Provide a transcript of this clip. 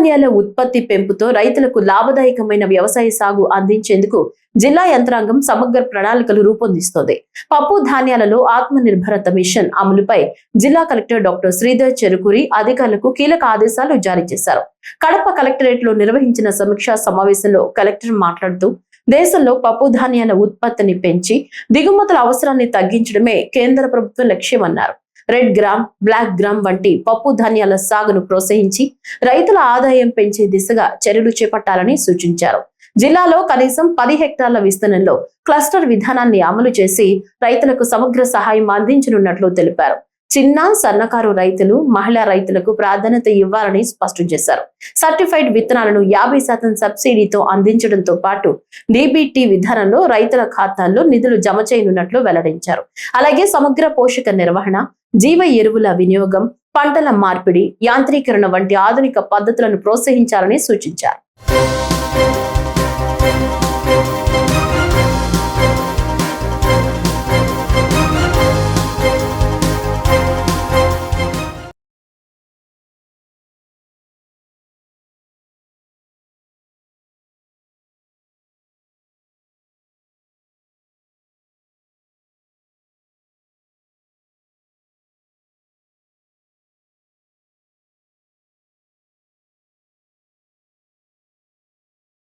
ధాన్యాల ఉత్పత్తి పెంపుతో రైతులకు లాభదాయకమైన వ్యవసాయ సాగు అందించేందుకు జిల్లా యంత్రాంగం సమగ్ర ప్రణాళికలు రూపొందిస్తోంది. పప్పు ధాన్యాలలో ఆత్మ నిర్భరత మిషన్ అమలుపై జిల్లా కలెక్టర్ డాక్టర్ శ్రీధర్ చెరుకూరి అధికారులకు కీలక ఆదేశాలు జారీ చేశారు. కడప కలెక్టరేట్ లో నిర్వహించిన సమీక్షా సమావేశంలో కలెక్టర్ మాట్లాడుతూ, దేశంలో పప్పు ధాన్యాల ఉత్పత్తిని పెంచి దిగుమతుల అవసరాన్ని తగ్గించడమే కేంద్ర ప్రభుత్వ లక్ష్యమన్నారు. రెడ్ గ్రామ్, బ్లాక్ గ్రామ్ వంటి పప్పు ధాన్యాల సాగును ప్రోత్సహించి రైతుల ఆదాయం పెంచే దిశగా చర్యలు చేపట్టాలని సూచించారు. జిల్లాలో కనీసం 10 హెక్టార్ల విస్తీర్ణంలో క్లస్టర్ విధానాన్ని అమలు చేసి రైతులకు సమగ్ర సహాయం అందించనున్నట్లు తెలిపారు. చిన్న, సన్నకారు రైతులు, మహిళా రైతులకు ప్రాధాన్యత ఇవ్వాలని స్పష్టం చేశారు. సర్టిఫైడ్ విత్తనాలను 50% సబ్సిడీతో అందించడంతో పాటు డీబీటీ విధానంలో రైతుల ఖాతాల్లో నిధులు జమ చేయనున్నట్లు వెల్లడించారు. అలాగే సమగ్ర పోషక నిర్వహణ, జీవ ఎరువుల వినియోగం, పంటల మార్పిడి, యాంత్రీకరణ వంటి ఆధునిక పద్ధతులను ప్రోత్సహించాలని సూచించారు.